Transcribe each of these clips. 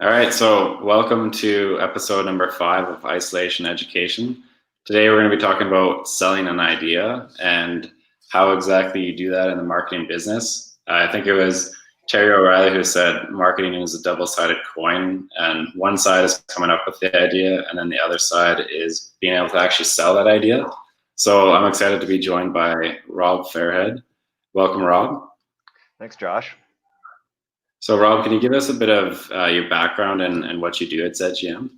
All right, so welcome to episode number 5 of Isolation Education. Today we're going to be talking about selling an idea and how exactly you do that in the marketing business. I think it was Terry O'Reilly who said marketing is a double-sided coin, and one side is coming up with the idea, and then the other side is being able to actually sell that idea. So I'm excited to be joined by Rob Fairhead. Welcome, Rob. Thanks, Josh. So Rob, can you give us a bit of your background and what you do at ZGM?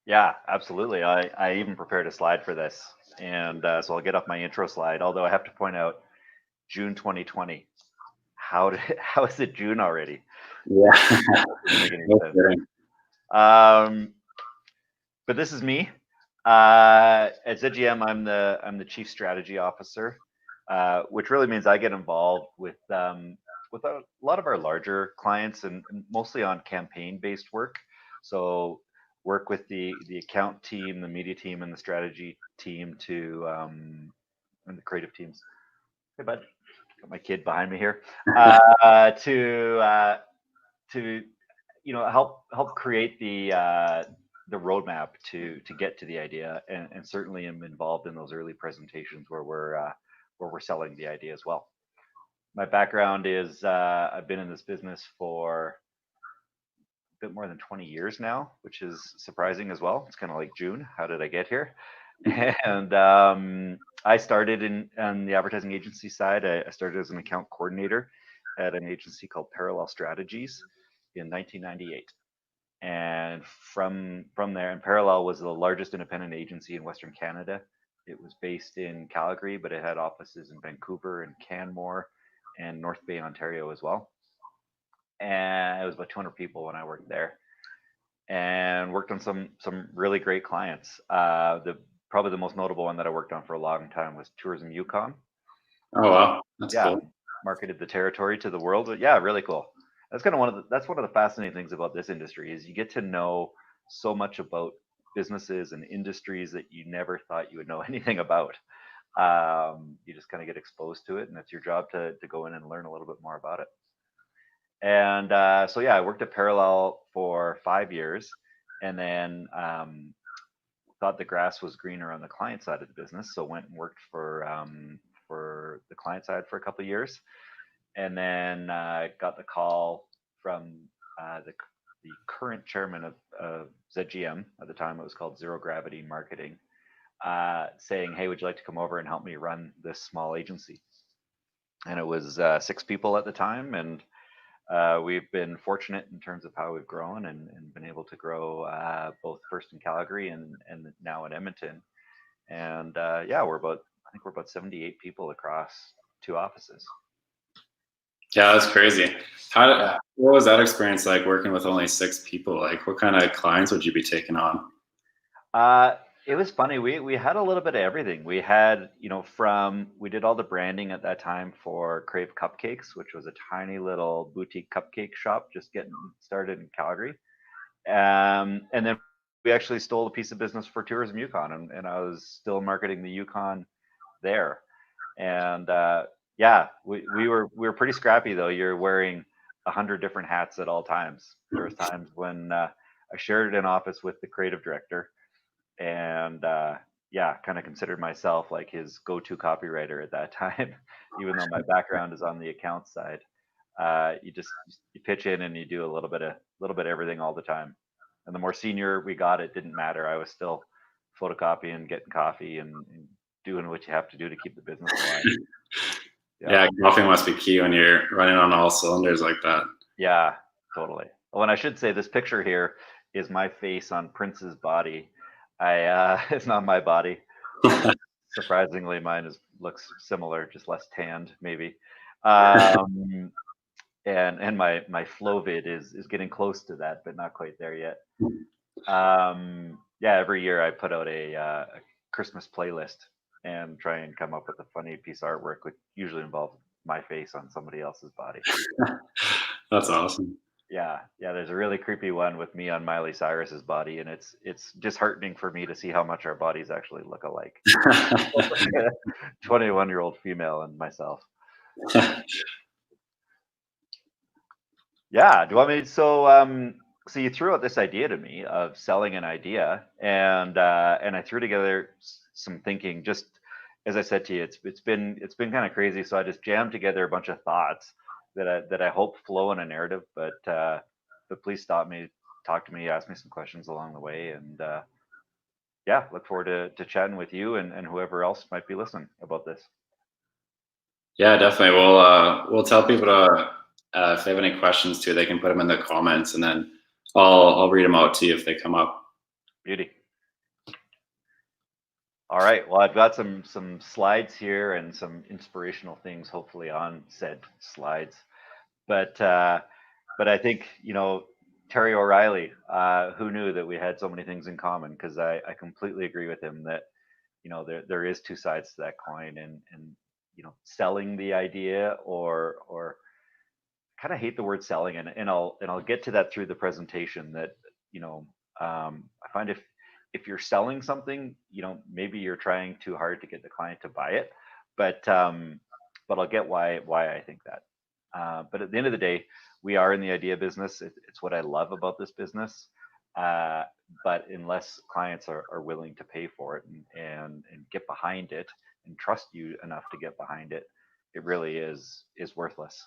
Yeah, absolutely. I even prepared a slide for this, and so I'll get off my intro slide. Although I have to point out, June 2020. How is it June already? Yeah. Doesn't make any sense. But this is me. At ZGM, I'm the chief strategy officer, which really means I get involved with a lot of our larger clients and mostly on campaign-based work. So work with the account team, the media team, and the strategy team and the creative teams. Hey, bud, got my kid behind me here. To help create the roadmap to get to the idea, and certainly am involved in those early presentations where we're selling the idea as well. My background is I've been in this business for a bit more than 20 years now, which is surprising as well. It's kind of like June. How did I get here? And I started on the advertising agency side. I started as an account coordinator at an agency called Parallel Strategies in 1998. And from there, and Parallel was the largest independent agency in Western Canada. It was based in Calgary, but it had offices in Vancouver and Canmore and North Bay, Ontario as well. And it was about 200 people when I worked there, and worked on some really great clients. Probably the most notable one that I worked on for a long time was Tourism Yukon. Oh wow, that's cool. Marketed the territory to the world. But yeah, really cool. That's kind of one of the fascinating things about this industry is you get to know so much about businesses and industries that you never thought you would know anything about. You just kind of get exposed to it, and it's your job to go in and learn a little bit more about it. And so yeah, I worked at Parallel for 5 years, and then thought the grass was greener on the client side of the business, so went and worked for the client side for a couple of years, and then got the call from the current chairman of ZGM at the time. It was called Zero Gravity Marketing. Saying, hey, would you like to come over and help me run this small agency? And it was 6 people at the time, and we've been fortunate in terms of how we've grown and been able to grow both first in Calgary and now in Edmonton. And yeah, I think we're about 78 people across 2 offices. Yeah, that's crazy. What was that experience like working with only 6 people? Like, what kind of clients would you be taking on? It was funny. We had a little bit of everything. We had, we did all the branding at that time for Crave Cupcakes, which was a tiny little boutique cupcake shop just getting started in Calgary. And then we actually stole a piece of business for Tourism Yukon, and I was still marketing the Yukon there. And yeah, we were pretty scrappy though. You're wearing 100 different hats at all times. There was times when I shared an office with the creative director, and yeah, kind of considered myself like his go-to copywriter at that time, even though my background is on the account side. You pitch in and you do a little bit of everything all the time. And the more senior we got, it didn't matter. I was still photocopying, getting coffee, and doing what you have to do to keep the business alive. Yeah, coffee must be key when you're running on all cylinders like that. Yeah, totally. Oh, and I should say this picture here is my face on Prince's body. It's not my body. Surprisingly, mine looks similar, just less tanned, maybe. And my flow vid is getting close to that, but not quite there yet. Yeah, every year I put out a Christmas playlist and try and come up with a funny piece of artwork, which usually involves my face on somebody else's body. That's awesome. Yeah, there's a really creepy one with me on Miley Cyrus's body, and it's disheartening for me to see how much our bodies actually look alike. 21-year-old female and myself. Yeah, do you want me? So so you threw out this idea to me of selling an idea, and I threw together some thinking. Just as I said to you, it's been kind of crazy. So I just jammed together a bunch of thoughts that I hope flow in a narrative. But please stop me, talk to me, ask me some questions along the way, and yeah, look forward to chatting with you and whoever else might be listening about this. Yeah, definitely. We'll tell people to if they have any questions too, they can put them in the comments, and then I'll read them out to you if they come up. Beauty. All right. Well, I've got some slides here and some inspirational things, hopefully on said slides. But I think Terry O'Reilly, who knew that we had so many things in common? Because I completely agree with him that there is two sides to that coin, and selling the idea or kind of hate the word selling, and I'll get to that through the presentation. That I find if you're selling something, maybe you're trying too hard to get the client to buy it, but I'll get why I think that. But at the end of the day, we are in the idea business. It's what I love about this business. Uh, but unless clients are willing to pay for it and get behind it and trust you enough to get behind it, it really is worthless.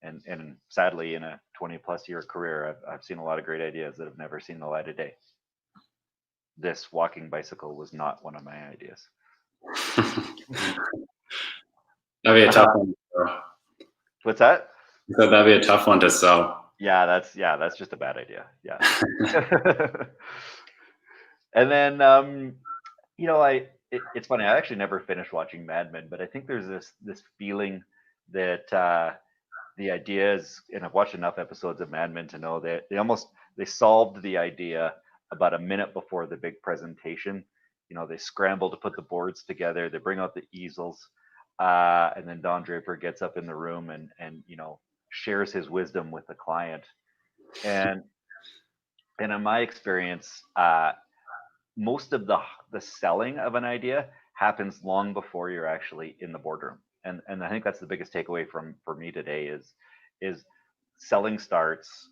And sadly, in a 20 plus year career, I've seen a lot of great ideas that have never seen the light of day. This walking bicycle was not one of my ideas. That'd be a tough one. What's that? So that'd be a tough one to sell. Yeah, that's just a bad idea. Yeah. And then it's funny. I actually never finished watching Mad Men, but I think there's this feeling that the ideas, and I've watched enough episodes of Mad Men to know that they solved the idea about a minute before the big presentation. They scramble to put the boards together. They bring out the easels, and then Don Draper gets up in the room and shares his wisdom with the client. And in my experience, most of the selling of an idea happens long before you're actually in the boardroom. And I think that's the biggest takeaway for me today is selling starts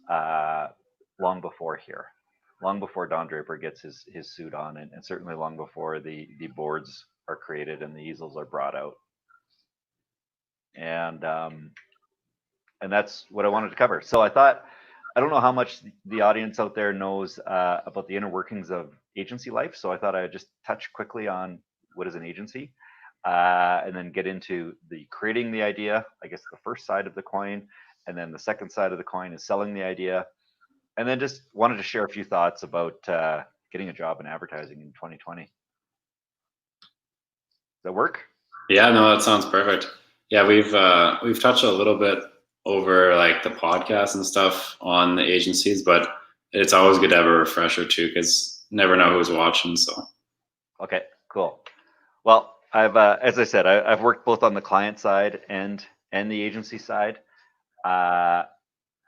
long before here, long before Don Draper gets his suit on, and certainly long before the boards are created and the easels are brought out. And that's what I wanted to cover. So I thought, I don't know how much the audience out there knows about the inner workings of agency life. So I thought I would just touch quickly on what is an agency, and then get into the creating the idea, I guess the first side of the coin. And then the second side of the coin is selling the idea. And then just wanted to share a few thoughts about getting a job in advertising in 2020. Does that work? Yeah, no, that sounds perfect. Yeah, we've touched a little bit over like the podcast and stuff on the agencies, but it's always good to have a refresher too, because never know who's watching. So Okay, cool. Well, I've as I said, I've worked both on the client side and the agency side, and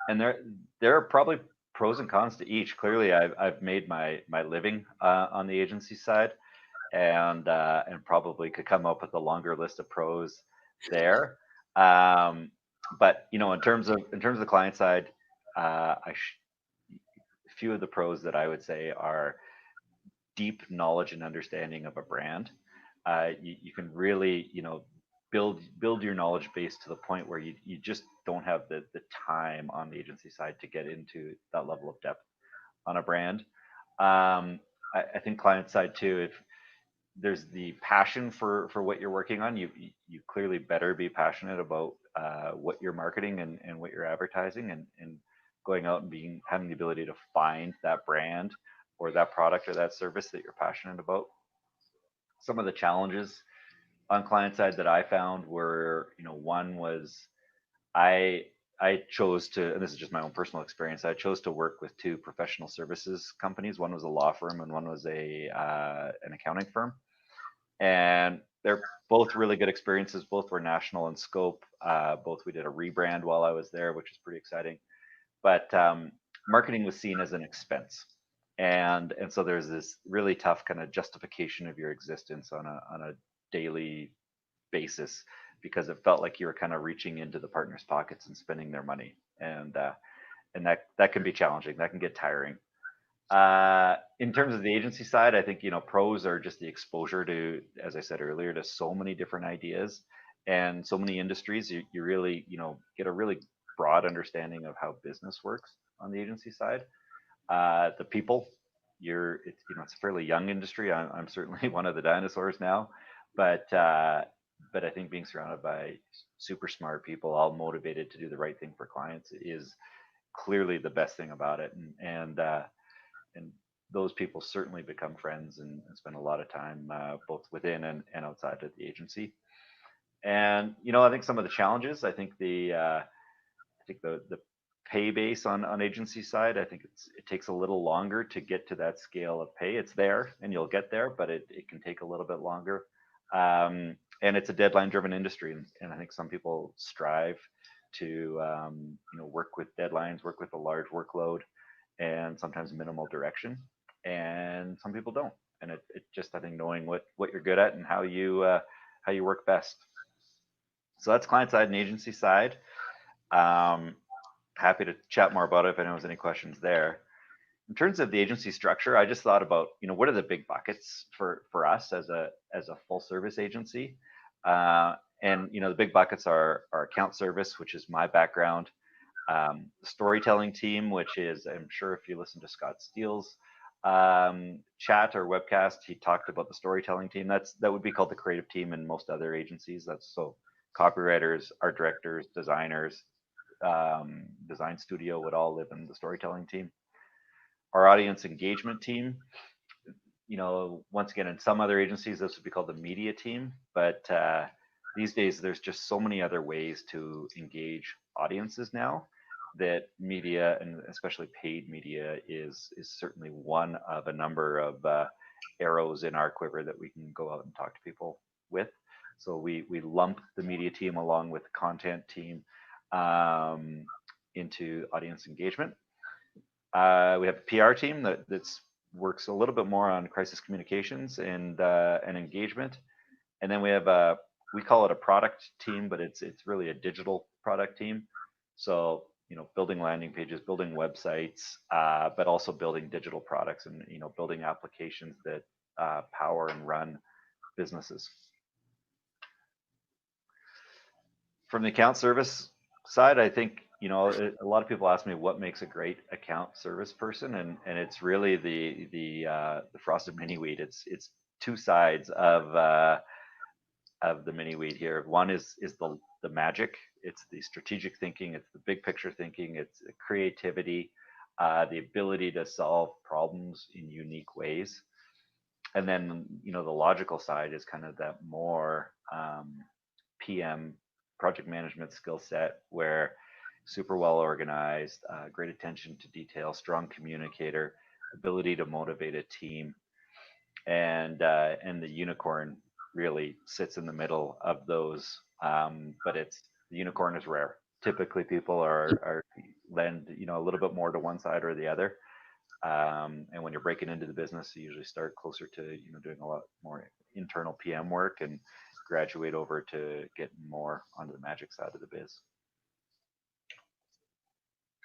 there are probably pros and cons to each. Clearly, I've made my living on the agency side, and probably could come up with a longer list of pros there. But in terms of the client side, a few of the pros that I would say are deep knowledge and understanding of a brand. You can really build your knowledge base to the point where you just don't have the time on the agency side to get into that level of depth on a brand. I think client side too, if there's the passion for what you're working on, you clearly better be passionate about what you're marketing and what you're advertising, and going out and having the ability to find that brand or that product or that service that you're passionate about. Some of the challenges on client side that I found were, one was I I chose to, and this is just my own personal experience, I chose to work with two professional services companies. One was a law firm and one was a an accounting firm, and they're both really good experiences. Both were national in scope. Both we did a rebrand while I was there, which is pretty exciting. But marketing was seen as an expense, and so there's this really tough kind of justification of your existence on a daily basis, because it felt like you were kind of reaching into the partners' pockets and spending their money. and that can be challenging. That can get tiring. In terms of the agency side, I think, pros are just the exposure to, as I said earlier, to so many different ideas and so many industries. You really, get a really broad understanding of how business works on the agency side. The people, it's a fairly young industry. I'm certainly one of the dinosaurs now, but I think being surrounded by super smart people, all motivated to do the right thing for clients, is clearly the best thing about it. And those people certainly become friends and spend a lot of time both within and outside of the agency. And I think some of the challenges, the pay base on agency side, I think it takes a little longer to get to that scale of pay. It's there and you'll get there, but it can take a little bit longer. And it's a deadline driven industry, and I think some people strive to work with deadlines, work with a large workload, and sometimes minimal direction, and some people don't. And it just, I think, knowing what you're good at and how you work best. So that's client side and agency side. Happy to chat more about it if anyone has any questions there. In terms of the agency structure, I just thought about, what are the big buckets for us as a full service agency. And the big buckets are account service, which is my background, the storytelling team, which is, I'm sure if you listen to Scott Steele's chat or webcast, he talked about the storytelling team. That would be called the creative team in most other agencies. That's so copywriters, art directors, designers, design studio would all live in the storytelling team. Our audience engagement team, once again, in some other agencies, this would be called the media team. But these days, there's just so many other ways to engage audiences now that media, and especially paid media, is certainly one of a number of arrows in our quiver that we can go out and talk to people with. So we lump the media team along with the content team into audience engagement. We have a PR team that works a little bit more on crisis communications and engagement, and then we have we call it a product team, but it's really a digital product team. So building landing pages, building websites, but also building digital products and building applications that power and run businesses. From the account service side, I think a lot of people ask me what makes a great account service person, and it's really the frosted mini wheat. It's two sides of the mini wheat here. One is the magic. It's the strategic thinking. It's the big picture thinking. It's the creativity, the ability to solve problems in unique ways. And then the logical side is kind of that more PM project management skill set, where super well organized, great attention to detail, strong communicator, ability to motivate a team, and the unicorn really sits in the middle of those. But the unicorn is rare. Typically, people are lend a little bit more to one side or the other. And when you're breaking into the business, you usually start closer to doing a lot more internal PM work and graduate over to get more onto the magic side of the biz.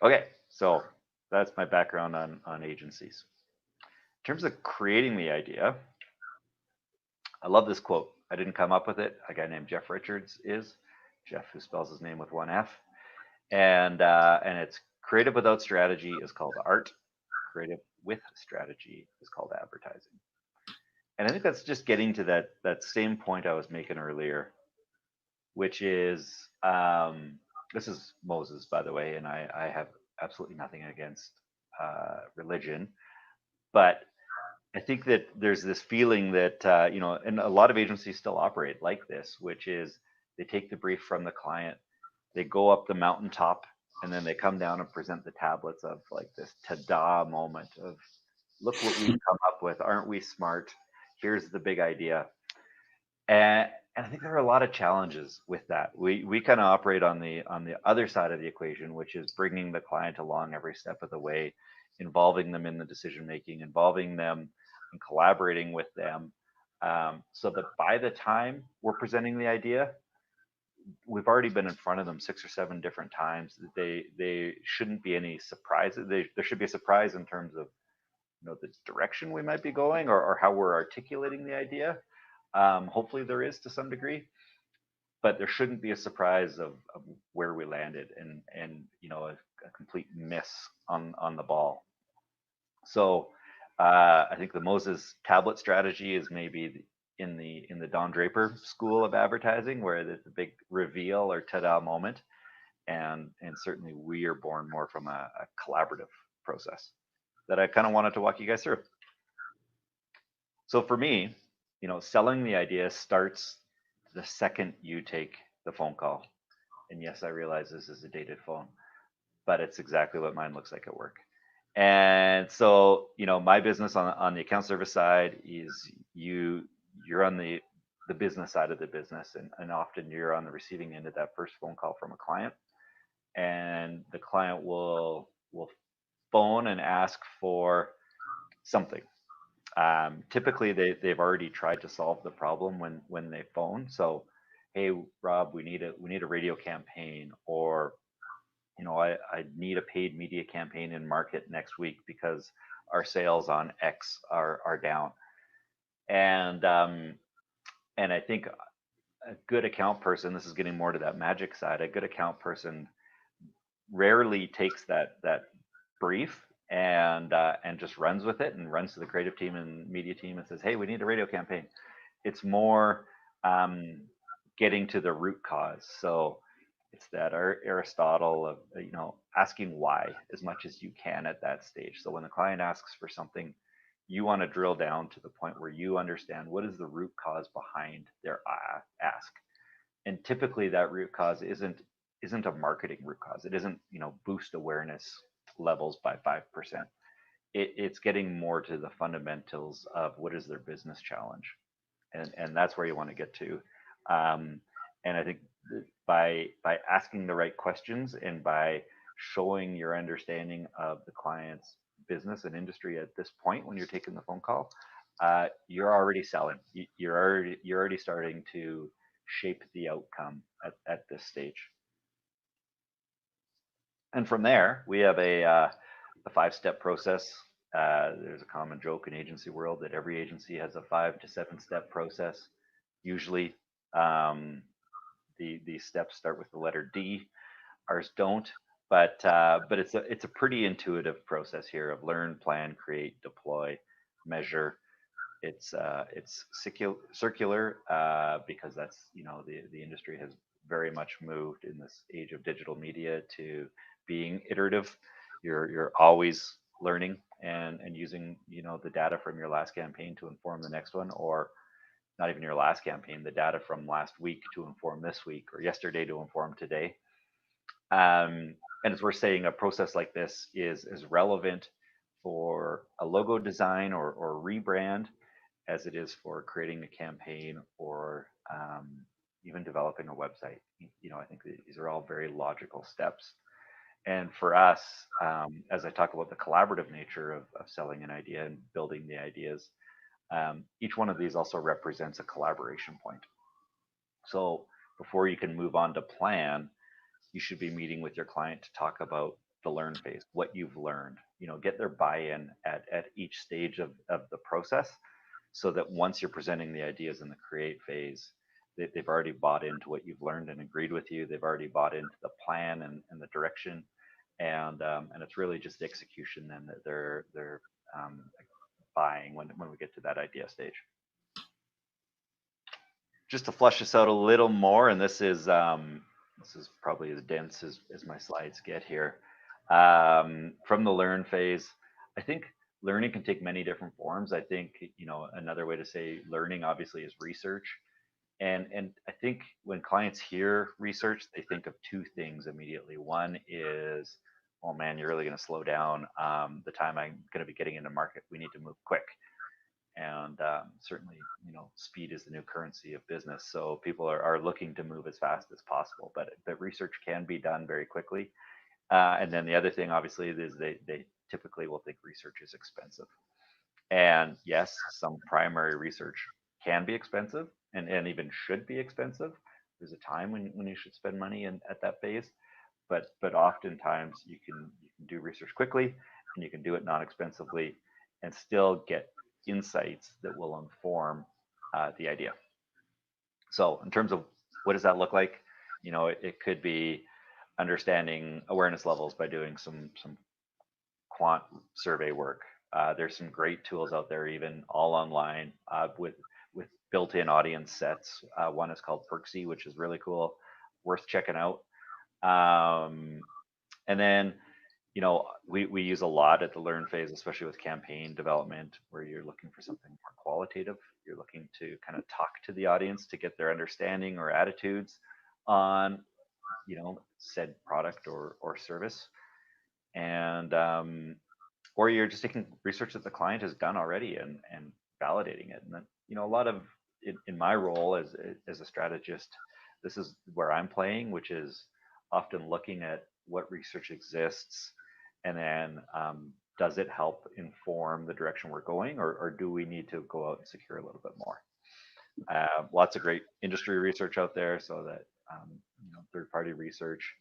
Okay, so that's my background on agencies. In terms of creating the idea, I love this quote. I didn't come up with it. A guy named Jeff Richards is. Jeff, who spells his name with one F. And it's creative without strategy is called art. Creative with strategy is called advertising. And I think that's just getting to that same point I was making earlier, which is, this is Moses, by the way, and I have absolutely nothing against religion, but I think that there's this feeling that, and a lot of agencies still operate like this, which is they take the brief from the client, they go up the mountaintop, and then they come down and present the tablets of like this ta-da moment of, look what we've come up with, aren't we smart? Here's the big idea. And I think there are a lot of challenges with that. We kind of operate on the other side of the equation, which is bringing the client along every step of the way, involving them in the decision making, involving them and collaborating with them, so that by the time we're presenting the idea, we've already been in front of them 6 or 7 different times. They shouldn't be any surprises. There should be a surprise in terms of the direction we might be going, or how we're articulating the idea. Hopefully there is to some degree, but there shouldn't be a surprise of where we landed, and a complete miss on the ball. So I think the Moses tablet strategy is maybe in the Don Draper school of advertising, where there's a big reveal or ta-da moment, and certainly we are born more from a collaborative process that I kind of wanted to walk you guys through. So for me, selling the idea starts the second you take the phone call. And yes, I realize this is a dated phone, but it's exactly what mine looks like at work. And so, my business on the account service side is you're on the business side of the business, and often you're on the receiving end of that first phone call from a client, and the client will phone and ask for something. Typically, they've already tried to solve the problem when they phone. So, hey, Rob, we need a radio campaign, or I need a paid media campaign in market next week because our sales on X are down. And I think a good account person, this is getting more to that magic side, a good account person rarely takes that brief and just runs with it, and runs to the creative team and media team and says, hey, we need a radio campaign. It's more getting to the root cause. So it's that Aristotle of asking why as much as you can at that stage. So when the client asks for something, you want to drill down to the point where you understand what is the root cause behind their ask. And typically that root cause isn't a marketing root cause. It isn't boost awareness levels by 5%. It's getting more to the fundamentals of what is their business challenge, and that's where you want to get to. And I think by asking the right questions, and by showing your understanding of the client's business and industry at this point when you're taking the phone call, you're already selling. You're already starting to shape the outcome at this stage. And from there, we have a 5-step process. There's a common joke in agency world that every agency has a 5 to 7-step process. Usually, the steps start with the letter D. Ours don't, but it's a pretty intuitive process here of learn, plan, create, deploy, measure. It's circular because that's the industry has very much moved in this age of digital media to being iterative. You're always learning and using the data from your last campaign to inform the next one, or not even your last campaign, the data from last week to inform this week, or yesterday to inform today. And as we're saying, a process like this is as relevant for a logo design or rebrand as it is for creating a campaign, or even developing a website. I think these are all very logical steps. And for us, as I talk about the collaborative nature of selling an idea and building the ideas, each one of these also represents a collaboration point. So before you can move on to plan, you should be meeting with your client to talk about the learn phase, what you've learned, get their buy-in at each stage of the process, so that once you're presenting the ideas in the create phase, they've already bought into what you've learned and agreed with you. They've already bought into the plan and the direction, and it's really just the execution then that they're buying when we get to that idea stage. Just to flush this out a little more, and this is probably as dense as my slides get here. From the learn phase, I think learning can take many different forms. I think another way to say learning obviously is research, and I think when clients hear research, they think of two things immediately. One is, oh man, you're really going to slow down the time I'm going to be getting into market. We need to move quick. And certainly, speed is the new currency of business. So people are looking to move as fast as possible, but research can be done very quickly. And then the other thing, obviously, is they typically will think research is expensive. And yes, some primary research can be expensive and even should be expensive. there's a time when you should spend money at that phase, but oftentimes you can do research quickly, and you can do it non-expensively, and still get insights that will inform the idea. So in terms of what does that look like, it could be understanding awareness levels by doing some quant survey work. There's some great tools out there, even all online, with built-in audience sets. One is called Perksy, which is really cool, worth checking out. And then, we use a lot at the learn phase, especially with campaign development, where you're looking for something more qualitative. You're looking to kind of talk to the audience to get their understanding or attitudes on, said product or service. And or you're just taking research that the client has done already and validating it. And then, a lot of in my role as a strategist, this is where I'm playing, which is often looking at what research exists, and then does it help inform the direction we're going, or do we need to go out and secure a little bit more? Lots of great industry research out there, so that third-party research.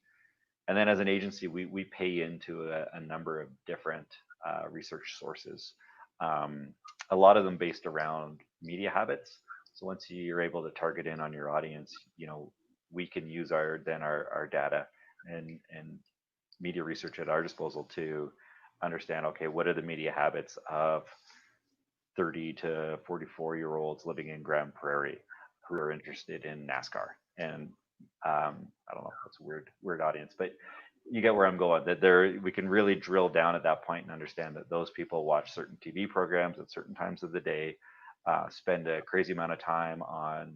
And then as an agency, we pay into a number of different research sources, a lot of them based around media habits. So once you're able to target in on your audience, we can use our data and media research at our disposal to understand, okay, what are the media habits of 30 to 44-year-olds living in Grand Prairie who are interested in NASCAR? And I don't know, that's a weird audience, but you get where I'm going, that we can really drill down at that point and understand that those people watch certain TV programs at certain times of the day, spend a crazy amount of time on,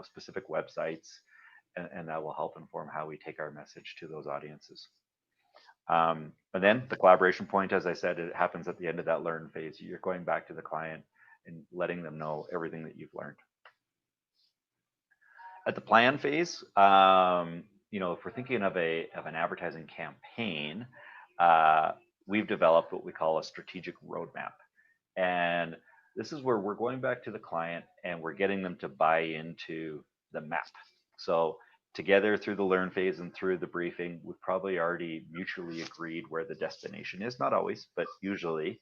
specific websites, and that will help inform how we take our message to those audiences. And then the collaboration point, as I said, it happens at the end of that learn phase. You're going back to the client and letting them know everything that you've learned. At the plan phase, if we're thinking of an advertising campaign, we've developed what we call a strategic roadmap. And this is where we're going back to the client and we're getting them to buy into the map. So together through the learn phase and through the briefing, we've probably already mutually agreed where the destination is. Not always, but usually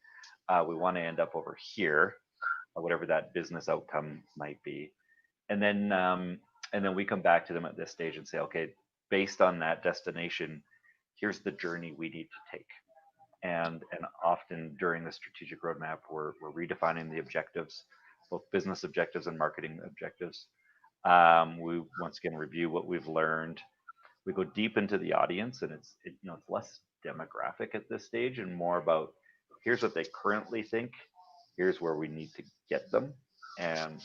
we want to end up over here, whatever that business outcome might be. And then we come back to them at this stage and say, okay, based on that destination, here's the journey we need to take. And often during the strategic roadmap, we're redefining the objectives, both business objectives and marketing objectives. We once again review what we've learned. We go deep into the audience, and it's less demographic at this stage and more about here's what they currently think, here's where we need to get them, and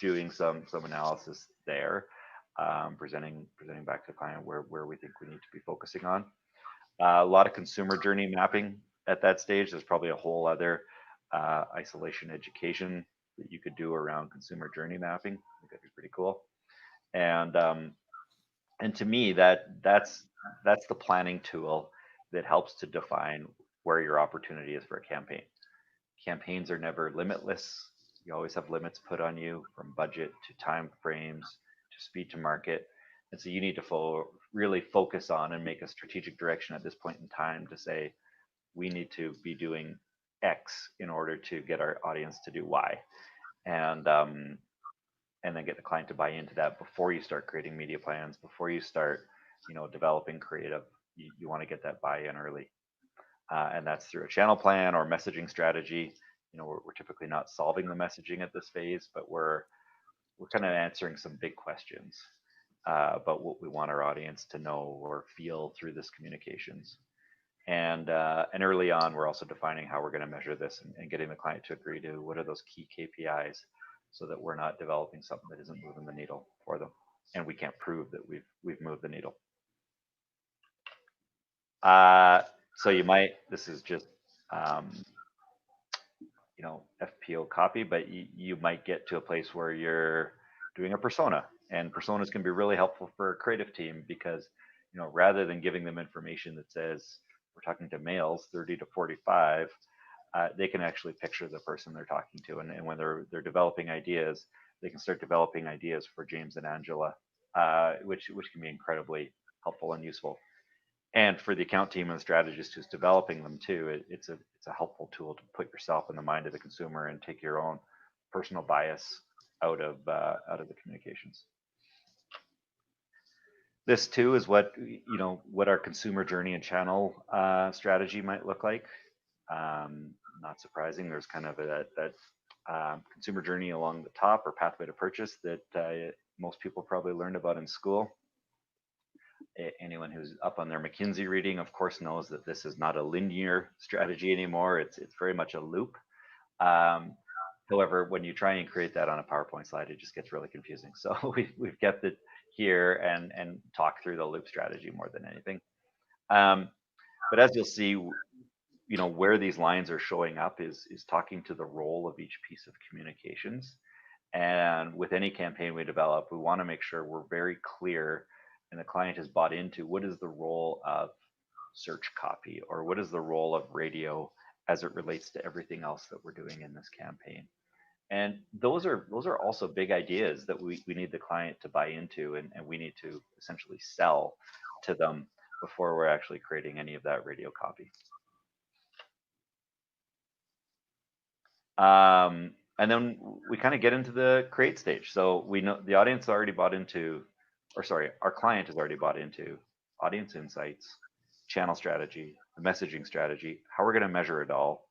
doing some analysis there, presenting back to the client where we think we need to be focusing on. A lot of consumer journey mapping at that stage. There's probably a whole other isolation education that you could do around consumer journey mapping. I think that'd be pretty cool. And to me, that's the planning tool that helps to define where your opportunity is for a campaign. Campaigns are never limitless. You always have limits put on you, from budget to time frames to speed to market. And so you need to really focus on and make a strategic direction at this point in time to say, we need to be doing X in order to get our audience to do Y. And then get the client to buy into that before you start creating media plans, before you start, developing creative. You want to get that buy-in early. And that's through a channel plan or messaging strategy. We're typically not solving the messaging at this phase, but we're kind of answering some big questions about what we want our audience to know or feel through this communications. And early on, we're also defining how we're going to measure this and getting the client to agree to what are those key KPIs, so that we're not developing something that isn't moving the needle for them, and we can't prove that we've moved the needle. So this is just FPO copy, but you might get to a place where you're doing a persona, and personas can be really helpful for a creative team because rather than giving them information that says we're talking to males 30 to 45, they can actually picture the person they're talking to, and when they're developing ideas, they can start developing ideas for James and Angela which can be incredibly helpful and useful. And for the account team and the strategist who's developing them too, it's a helpful tool to put yourself in the mind of the consumer and take your own personal bias out of the communications. This too is what what our consumer journey and channel strategy might look like. Not surprising, there's kind of that consumer journey along the top, or pathway to purchase, that most people probably learned about in school. Anyone who's up on their McKinsey reading, of course, knows that this is not a linear strategy anymore. It's very much a loop. However, when you try and create that on a PowerPoint slide, it just gets really confusing. So we've kept it here and talk through the loop strategy more than anything. But as you'll see, where these lines are showing up is talking to the role of each piece of communications. And with any campaign we develop, we want to make sure we're very clear and the client has bought into what is the role of search copy, or what is the role of radio as it relates to everything else that we're doing in this campaign. And those are also big ideas that we need the client to buy into, and we need to essentially sell to them before we're actually creating any of that radio copy. And then we kind of get into the create stage. So we know the audience already bought into, or sorry, our client has already bought into audience insights, channel strategy, the messaging strategy, how we're going to measure it all.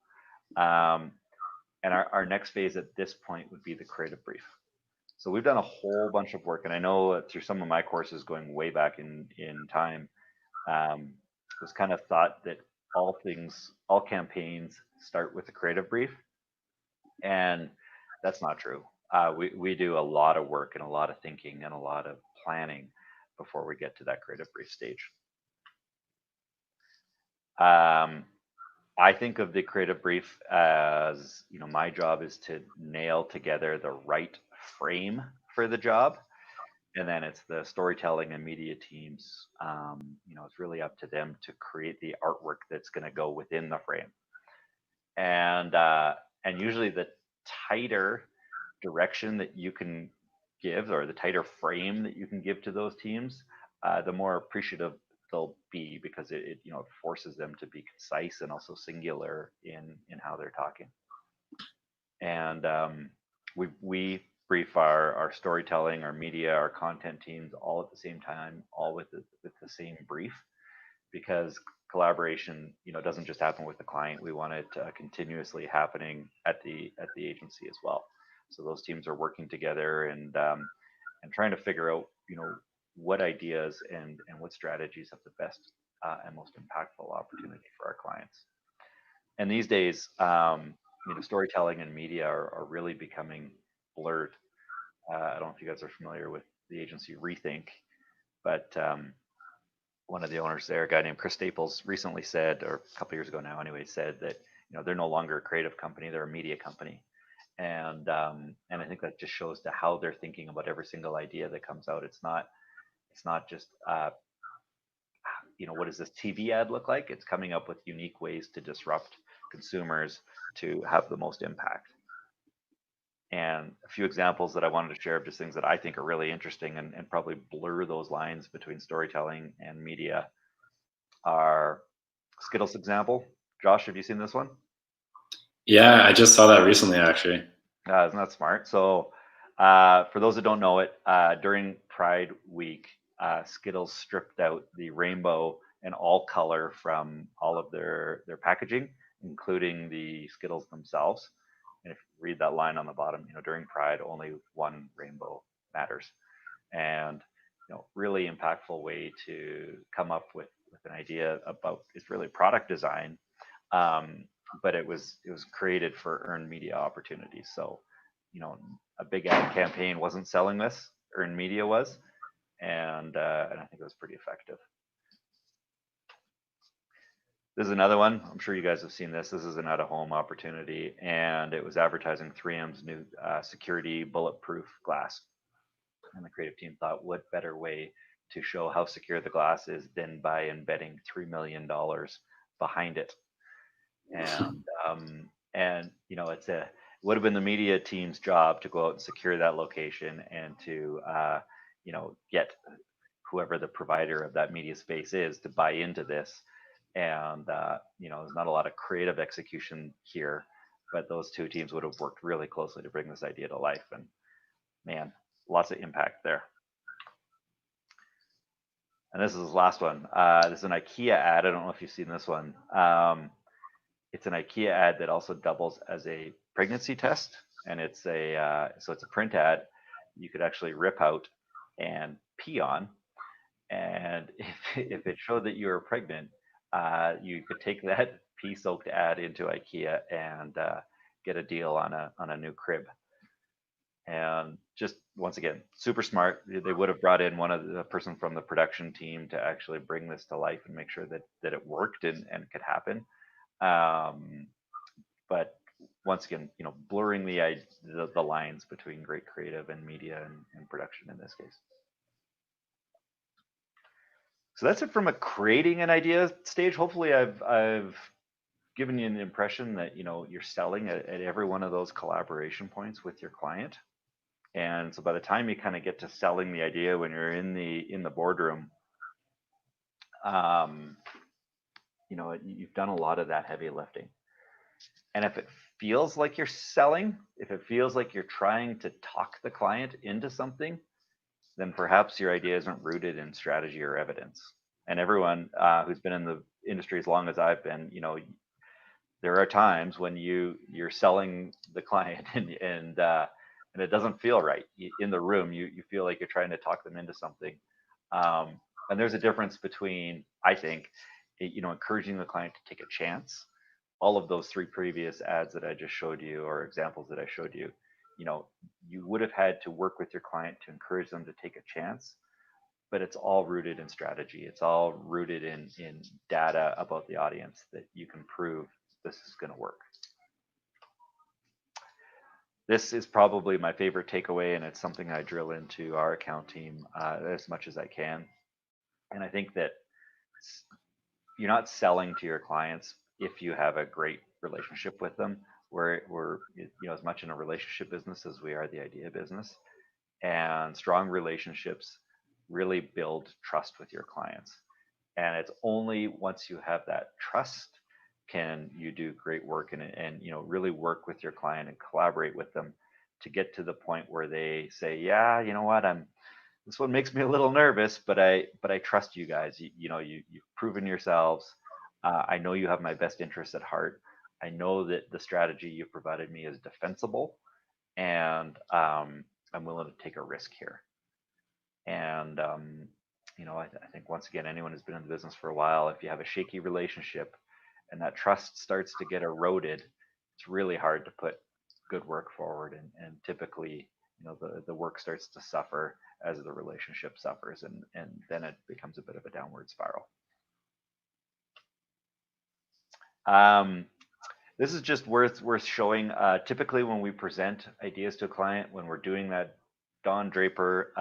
And our next phase at this point would be the creative brief. So we've done a whole bunch of work, and I know through some of my courses going way back in time, it was kind of thought that all campaigns start with a creative brief. And that's not true. We do a lot of work and a lot of thinking and a lot of planning before we get to that creative brief stage. I think of the creative brief as, my job is to nail together the right frame for the job. And then it's the storytelling and media teams. It's really up to them to create the artwork that's going to go within the frame. And usually the tighter direction that you can give, or the tighter frame that you can give to those teams, the more appreciative they'll be, because it forces them to be concise and also singular in how they're talking. And we brief our storytelling, our media, our content teams all at the same time, all with the same brief, because collaboration, doesn't just happen with the client. We want it continuously happening at the agency as well. So those teams are working together and trying to figure out, what ideas and what strategies have the best and most impactful opportunity for our clients. And these days, storytelling and media are really becoming blurred. I don't know if you guys are familiar with the agency Rethink, but one of the owners there, a guy named Chris Staples, recently said, or a couple years ago now anyway, said that they're no longer a creative company, they're a media company. And I think that just shows to how they're thinking about every single idea that comes out. It's not just what does this TV ad look like? It's coming up with unique ways to disrupt consumers to have the most impact. And a few examples that I wanted to share of just things that I think are really interesting and probably blur those lines between storytelling and media are Skittles example. Josh, have you seen this one? Yeah, I just saw that recently, actually. Isn't that smart? So for those that don't know it, during Pride Week, Skittles stripped out the rainbow and all color from all of their packaging, including the Skittles themselves. And if you read that line on the bottom, during Pride, only one rainbow matters. And really impactful way to come up with an idea about, it's really product design, but it was created for earned media opportunities. So a big ad campaign wasn't selling this, earned media was, and I think it was pretty effective. This is another one. I'm sure you guys have seen this. This is an out-of-home opportunity, and it was advertising 3M's new security bulletproof glass. And the creative team thought, what better way to show how secure the glass is than by embedding $3 million behind it. And it would have been the media team's job to go out and secure that location and to get whoever the provider of that media space is to buy into this. And there's not a lot of creative execution here, but those two teams would have worked really closely to bring this idea to life. And man, lots of impact there. And this is the last one. This is an IKEA ad. I don't know if you've seen this one. It's an IKEA ad that also doubles as a pregnancy test, and it's a print ad you could actually rip out and pee on. And if it showed that you were pregnant, you could take that pee-soaked ad into IKEA and get a deal on a new crib. And just once again, super smart. They would have brought in one of the person from the production team to actually bring this to life and make sure that it worked and could happen. But once again, blurring the lines between great creative and media and production in this case. So that's it from a creating an idea stage. Hopefully I've given you an impression that you're selling at every one of those collaboration points with your client. And so by the time you kind of get to selling the idea when you're in the boardroom, you've done a lot of that heavy lifting. And if it feels like you're selling, if it feels like you're trying to talk the client into something, then perhaps your idea isn't rooted in strategy or evidence. And everyone who's been in the industry as long as I've been, there are times when you're selling the client and it doesn't feel right in the room. You feel like you're trying to talk them into something. And there's a difference between, I think, encouraging the client to take a chance. All of those three previous ads that I just showed you, or examples that I showed you, you would have had to work with your client to encourage them to take a chance, but it's all rooted in strategy. It's all rooted in data about the audience that you can prove this is going to work. This is probably my favorite takeaway, and it's something I drill into our account team as much as I can. And I think that you're not selling to your clients if you have a great relationship with them. We're as much in a relationship business as we are the idea business, and strong relationships really build trust with your clients. And it's only once you have that trust can you do great work and really work with your client and collaborate with them to get to the point where they say, yeah, you know what, this one makes me a little nervous, but I trust you guys. You've proven yourselves. I know you have my best interests at heart. I know that the strategy you provided me is defensible, and I'm willing to take a risk here. And I think once again, anyone who's been in the business for a while, if you have a shaky relationship and that trust starts to get eroded, it's really hard to put good work forward. And typically, the work starts to suffer as the relationship suffers, and then it becomes a bit of a downward spiral. This is just worth showing. Typically, when we present ideas to a client, when we're doing that Don Draper,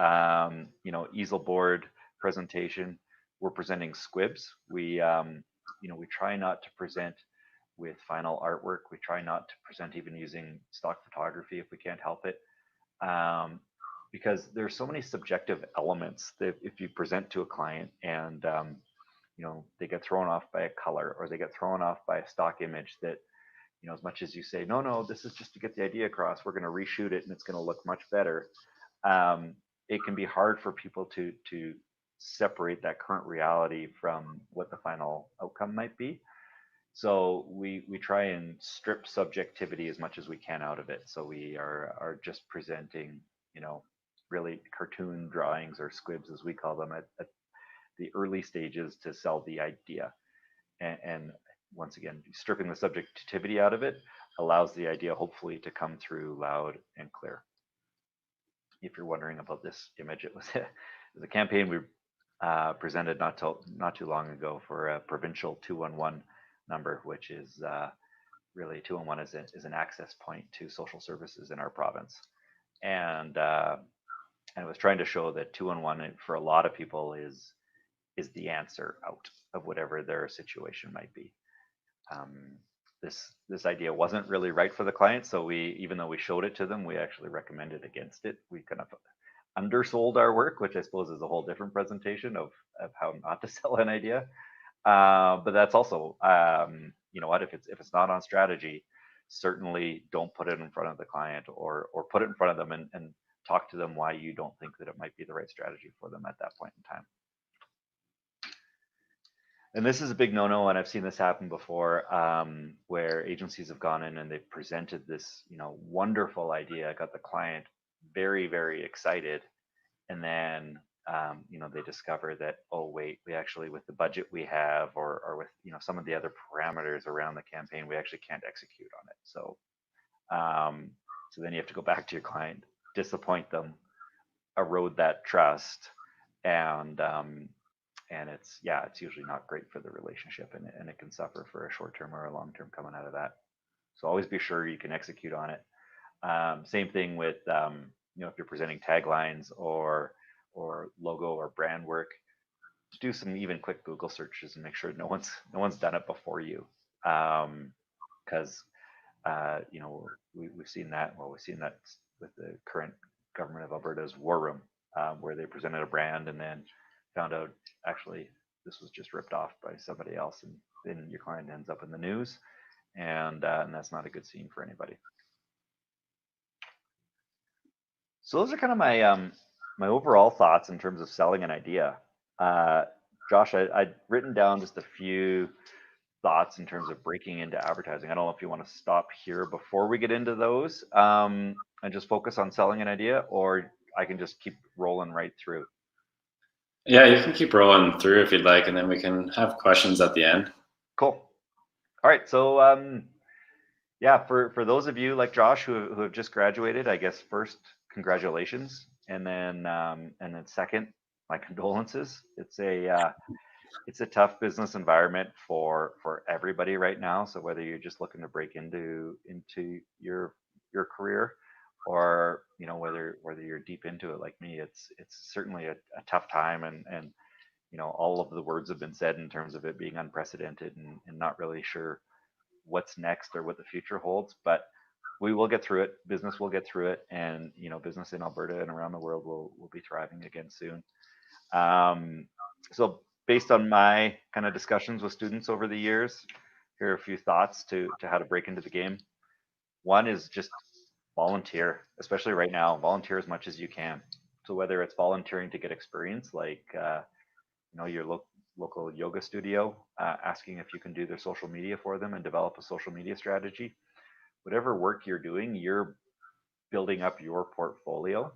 easel board presentation, we're presenting squibs. We try not to present with final artwork. We try not to present even using stock photography if we can't help it, because there's so many subjective elements that if you present to a client and they get thrown off by a color, or they get thrown off by a stock image that, as much as you say, no, this is just to get the idea across, we're going to reshoot it and it's going to look much better. It can be hard for people to separate that current reality from what the final outcome might be. So we try and strip subjectivity as much as we can out of it. So we are just presenting, really cartoon drawings, or squibs as we call them, at the early stages to sell the idea. And once again, stripping the subjectivity out of it allows the idea hopefully to come through loud and clear. If you're wondering about this image, it was a campaign we presented not too long ago for a provincial 211 number, which is really 211 is an access point to social services in our province. And I was trying to show that 211 for a lot of people is the answer out of whatever their situation might be. This idea wasn't really right for the client, so even though we showed it to them, we actually recommended against it. We kind of undersold our work, which I suppose is a whole different presentation of how not to sell an idea. But that's also, you know what, if it's not on strategy, certainly don't put it in front of the client, or put it in front of them and talk to them why you don't think that it might be the right strategy for them at that point in time. And this is a big no-no, and I've seen this happen before, where agencies have gone in and they've presented this, you know, wonderful idea, got the client very, very excited, and then you know, they discover that, oh wait, we actually, with the budget we have, or with, you know, some of the other parameters around the campaign, we actually can't execute on it. So then you have to go back to your client, disappoint them, erode that trust, and it's, yeah, it's usually not great for the relationship, and it can suffer for a short term or a long term coming out of that. So always be sure you can execute on it. Same thing with you know, if you're presenting taglines or logo or brand work, do some even quick Google searches and make sure no one's done it before you, because you know, we've seen that. Well, we've seen that with the current government of Alberta's War Room, where they presented a brand and then found out actually this was just ripped off by somebody else, and then your client ends up in the news, and that's not a good scene for anybody. So those are kind of my my overall thoughts in terms of selling an idea. Josh, I'd written down just a few thoughts in terms of breaking into advertising. I don't know if you want to stop here before we get into those, and just focus on selling an idea, or I can just keep rolling right through. Yeah, you can keep rolling through if you'd like, and then we can have questions at the end. Cool. All right. So yeah, for those of you like Josh who have just graduated, I guess first, congratulations, and then second, my condolences. It's a tough business environment for everybody right now. So whether you're just looking to break into your career, or you know, whether you're deep into it like me, it's certainly a tough time, and you know, all of the words have been said in terms of it being unprecedented, and not really sure what's next or what the future holds. But we will get through it. Business will get through it, and you know, business in Alberta and around the world will be thriving again soon. So based on my kind of discussions with students over the years, here are a few thoughts to how to break into the game. One is just volunteer, especially right now. Volunteer as much as you can. So whether it's volunteering to get experience, like you know, your local yoga studio, asking if you can do their social media for them and develop a social media strategy. Whatever work you're doing, you're building up your portfolio.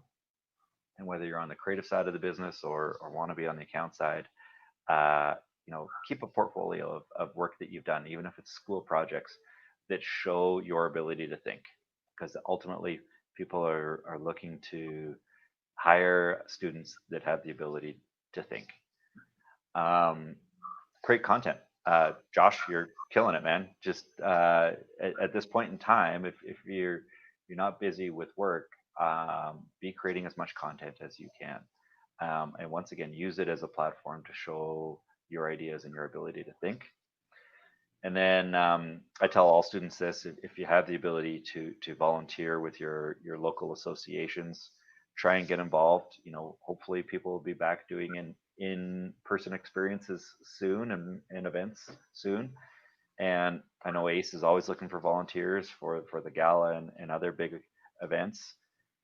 And whether you're on the creative side of the business, or want to be on the account side, you know, keep a portfolio of work that you've done, even if it's school projects that show your ability to think, because ultimately people are looking to hire students that have the ability to think. Create content. Josh, you're killing it, man. Just at this point in time, if you're not busy with work, be creating as much content as you can. And once again, use it as a platform to show your ideas and your ability to think. And then I tell all students this: if you have the ability to volunteer with your local associations, try and get involved. You know, hopefully people will be back doing in-person experiences soon, and events soon. And I know ACE is always looking for volunteers for the gala and other big events,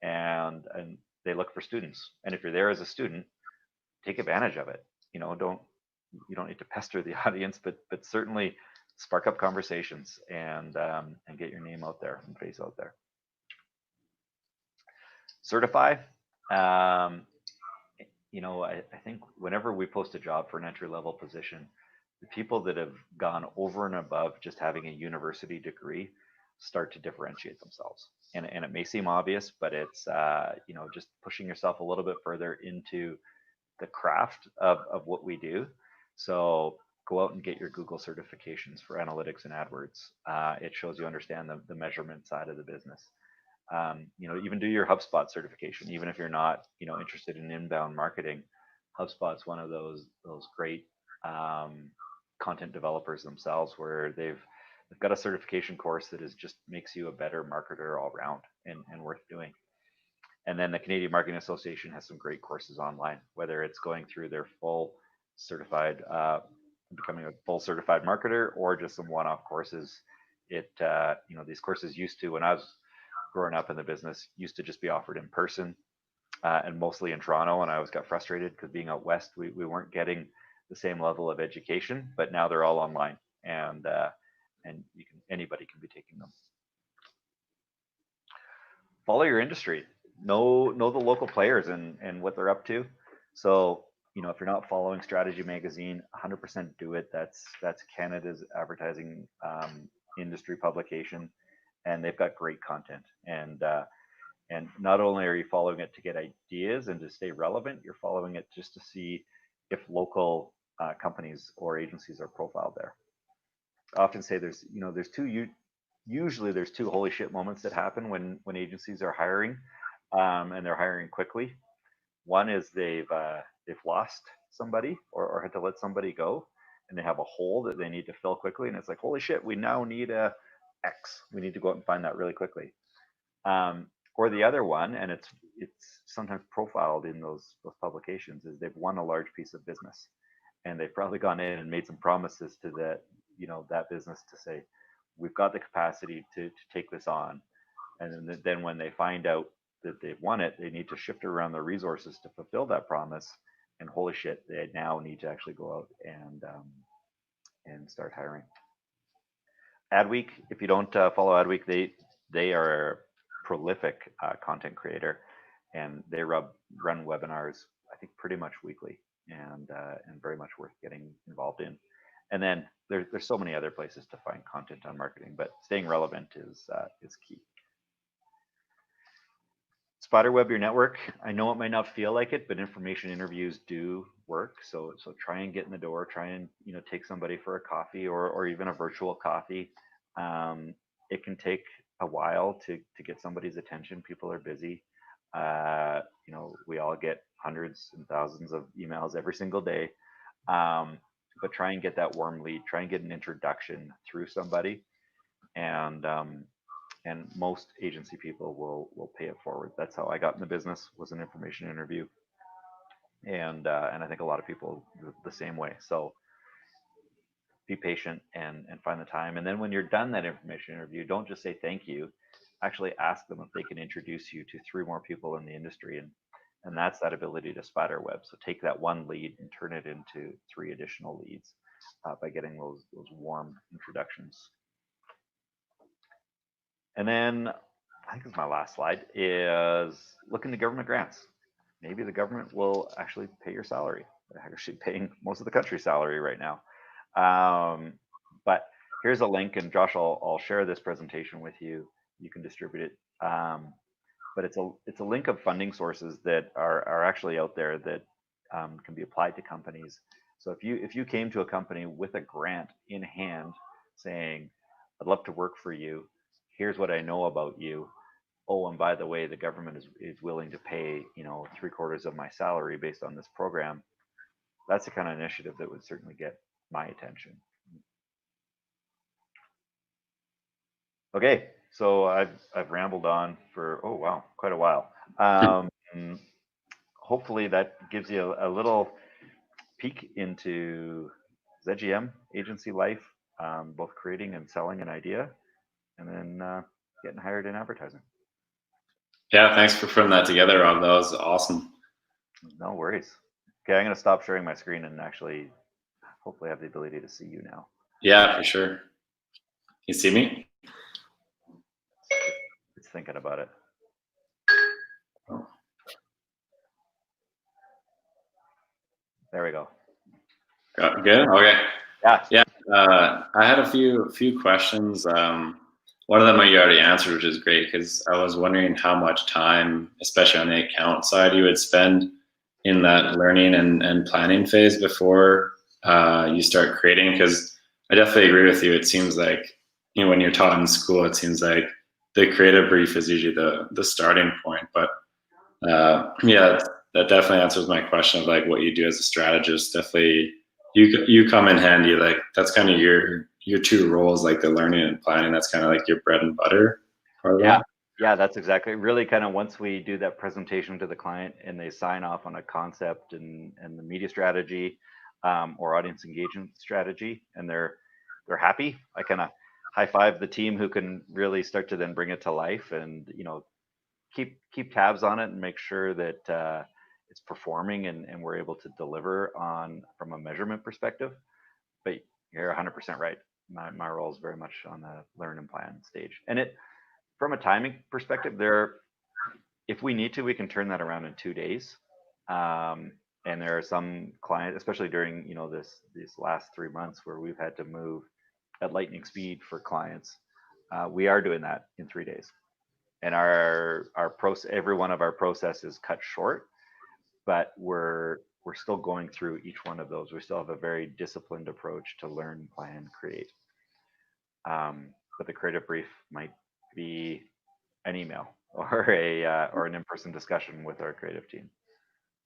and they look for students. And if you're there as a student, take advantage of it. You know, you don't need to pester the audience, but certainly spark up conversations, and get your name out there and face out there. Certify. You know, I think whenever we post a job for an entry level position, the people that have gone over and above just having a university degree start to differentiate themselves. And it may seem obvious, but it's you know, just pushing yourself a little bit further into the craft of what we do. So go out and get your Google certifications for analytics and AdWords. It shows you understand the measurement side of the business. You know, even do your HubSpot certification, even if you're not, you know, interested in inbound marketing. HubSpot's one of those great content developers themselves, where they've got a certification course that is just makes you a better marketer all around, and worth doing. And then the Canadian Marketing Association has some great courses online, whether it's going through their full certified, becoming a full certified marketer, or just some one-off courses. These courses used to, when I was growing up in the business, used to just be offered in person, and mostly in Toronto. And I always got frustrated because being out west, we weren't getting the same level of education. But now they're all online, and anybody can be taking them. Follow your industry. Know the local players and what they're up to. So if you're not following Strategy Magazine, 100% do it. That's Canada's advertising industry publication, and they've got great content. And not only are you following it to get ideas and to stay relevant, you're following it just to see if local companies or agencies are profiled there. I often say usually there's two holy shit moments that happen when agencies are hiring, and they're hiring quickly. One is they've lost somebody or had to let somebody go, and they have a hole that they need to fill quickly, and it's like, holy shit, we now need a X. We need to go out and find that really quickly. Or the other one, and it's sometimes profiled in those publications, is they've won a large piece of business, and they've probably gone in and made some promises to that business to say, we've got the capacity to take this on. And then when they find out that they've won it, they need to shift around their resources to fulfill that promise. And holy shit, they now need to actually go out and start hiring. Adweek, if you don't follow Adweek, they are a prolific content creator, and they run webinars, I think, pretty much weekly, and very much worth getting involved in. And then there's so many other places to find content on marketing, but staying relevant is key. Spiderweb your network. I know it might not feel like it, but information interviews do work. So try and get in the door. Try and take somebody for a coffee or even a virtual coffee. It can take a while to get somebody's attention. People are busy. We all get hundreds and thousands of emails every single day. But try and get that warm lead. Try and get an introduction through somebody, and most agency people will pay it forward. That's how I got in the business, was an information interview, and I think a lot of people the same way. So be patient and find the time. And then when you're done that information interview, don't just say thank you. Actually ask them if they can introduce you to 3 more people in the industry, and that's that ability to spider web. So take that one lead and turn it into 3 additional leads by getting those warm introductions. And then I think this is my last slide, is look into government grants. Maybe the government will actually pay your salary. They're actually paying most of the country's salary right now. But here's a link, and Josh, I'll share this presentation with you. You can distribute it. But it's a link of funding sources that are actually out there that can be applied to companies. So if you came to a company with a grant in hand saying, I'd love to work for you, here's what I know about you. Oh, and by the way, the government is willing to pay 3/4 of my salary based on this program. That's the kind of initiative that would certainly get my attention. Okay, so I've rambled on for quite a while. Hopefully that gives you a little peek into ZGM agency life, both creating and selling an idea, and then getting hired in advertising. Yeah, thanks for putting that together, Rob. That was awesome. No worries. Okay, I'm going to stop sharing my screen and actually hopefully have the ability to see you now. Yeah, for sure. You see me? It's thinking about it. There we go. Good. Okay. Yeah. I had a few questions. One of them you already answered, which is great, because I was wondering how much time, especially on the account side, you would spend in that learning and planning phase before you start creating. Because I definitely agree with you. It seems like when you're taught in school, it seems like the creative brief is usually the starting point. But that definitely answers my question of like what you do as a strategist. Definitely, you come in handy. Like that's kind of your 2 roles, like the learning and planning. That's kind of like your bread and butter part of that. Yeah, that's exactly really kind of once we do that presentation to the client and they sign off on a concept and the media strategy, or audience engagement strategy, and they're happy. I kind of high five the team who can really start to then bring it to life and keep tabs on it and make sure that it's performing and we're able to deliver on from a measurement perspective. But you're 100% right. My role is very much on the learn and plan stage, and it from a timing perspective, there if we need to, we can turn that around in 2 days. Um, and there are some clients, especially during these last 3 months, where we've had to move at lightning speed for clients. We are doing that in 3 days, and our process, every one of our processes cut short, but we're still going through each one of those. We still have a very disciplined approach to learn, plan, create. But the creative brief might be an email or an in-person discussion with our creative team.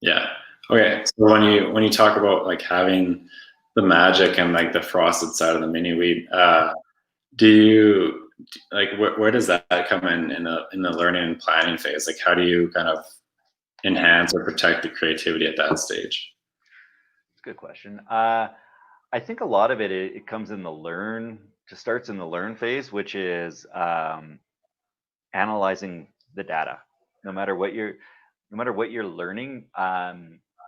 Yeah. Okay. So when you talk about like having the magic and like the frosted side of the mini wheat, do you like where does that come in the learning and planning phase? Like how do you kind of enhance or protect the creativity at that stage? It's a good question. I think a lot of it comes in the learn, just starts in the learn phase, which is analyzing the data. No matter what you're, no matter what you're learning,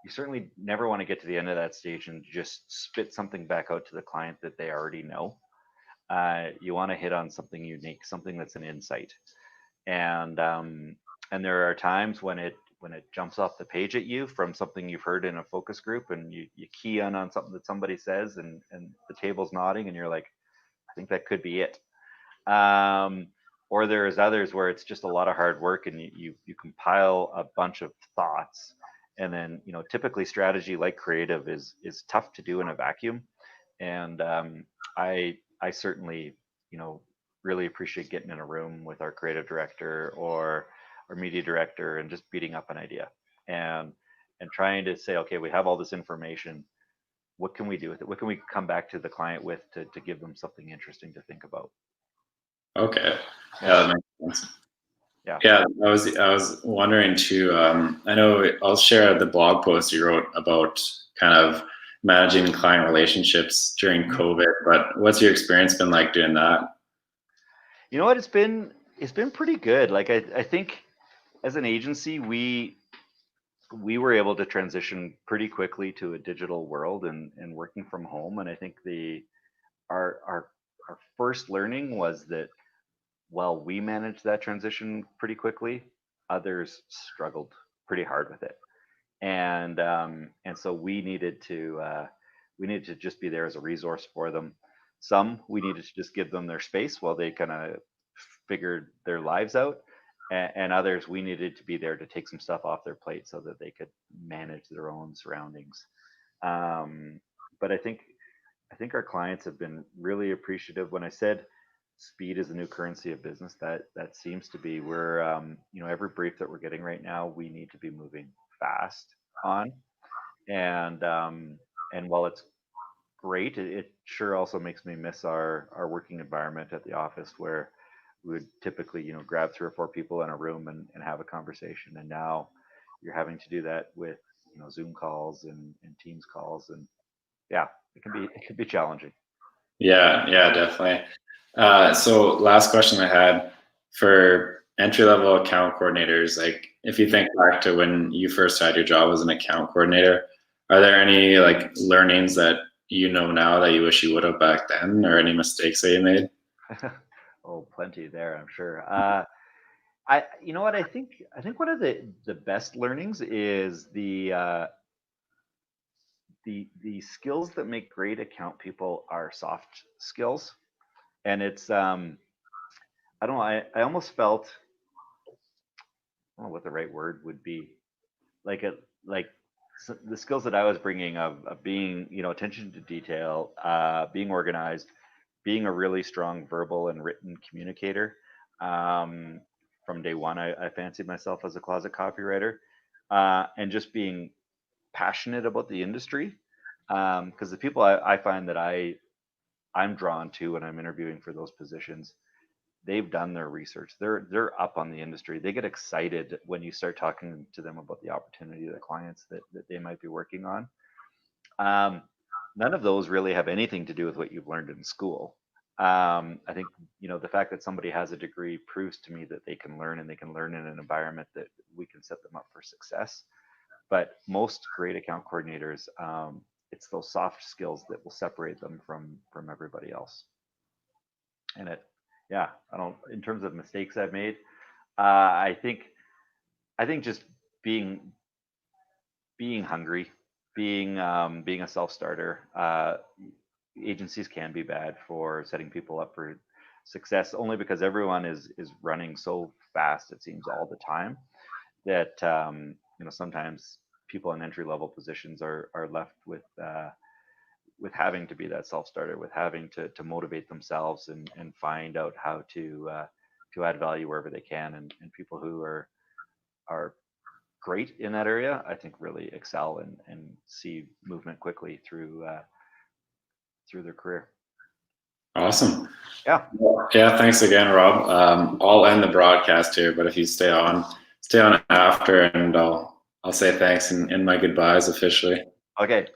you certainly never want to get to the end of that stage and just spit something back out to the client that they already know. You want to hit on something unique, something that's an insight, and um, and there are times when it jumps off the page at you from something you've heard in a focus group, and you key in on something that somebody says, and the table's nodding, and you're like, I think that could be it. Um, or there's others where it's just a lot of hard work, and you compile a bunch of thoughts, and then typically strategy like creative is tough to do in a vacuum, and I certainly you know really appreciate getting in a room with our creative director or our media director and just beating up an idea and trying to say, okay, we have all this information, what can we do with it, what can we come back to the client with to give them something interesting to think about. Okay. Yeah, Yeah. that makes sense. Yeah. Yeah, I was wondering too. I know I'll share the blog post you wrote about kind of managing client relationships during Mhm. COVID, but what's your experience been like doing that? You know what, it's been pretty good. Like I think as an agency we were able to transition pretty quickly to a digital world and working from home. And I think the our our our first learning was that while we managed that transition pretty quickly, others struggled pretty hard with it. And so we needed to just be there as a resource for them. Some we needed to just give them their space while they kind of figured their lives out, and others we needed to be there to take some stuff off their plate so that they could manage their own surroundings. Um, but I think our clients have been really appreciative. When I said speed is the new currency of business, that seems to be where every brief that we're getting right now, we need to be moving fast on. And while it's great, it sure also makes me miss our working environment at the office where we would typically grab three or four people in a room and have a conversation. And now you're having to do that with Zoom calls and Teams calls, and yeah, it can be challenging. Yeah, yeah, definitely. So last question I had for entry level account coordinators, like if you think back to when you first had your job as an account coordinator, are there any like learnings that you know now that you wish you would have back then, or any mistakes that you made? Oh, plenty there, I'm sure. I You know what, I think one of the best learnings is the skills that make great account people are soft skills. And it's I don't know, I almost felt, I don't know what the right word would be, like a like the skills that I was bringing of being attention to detail, being organized, being a really strong verbal and written communicator. Um, from day one, I fancied myself as a closet copywriter, and just being passionate about the industry. Because the people I find that I'm drawn to when I'm interviewing for those positions, they've done their research. They're up on the industry. They get excited when you start talking to them about the opportunity, the clients that they might be working on. None of those really have anything to do with what you've learned in school. I think, the fact that somebody has a degree proves to me that they can learn, and they can learn in an environment that we can set them up for success. But most great account coordinators, it's those soft skills that will separate them from everybody else. And in terms of mistakes I've made, I think just being hungry, being a self-starter. Agencies can be bad for setting people up for success, only because everyone is running so fast, it seems, all the time, that sometimes people in entry-level positions are left with having to be that self-starter, with having to motivate themselves and find out how to add value wherever they can. And people who are great in that area, I think, really excel and see movement quickly through their career. Awesome. Yeah. Yeah. Thanks again, Rob. I'll end the broadcast here, but if you stay on after, and I'll say thanks and my goodbyes officially. Okay.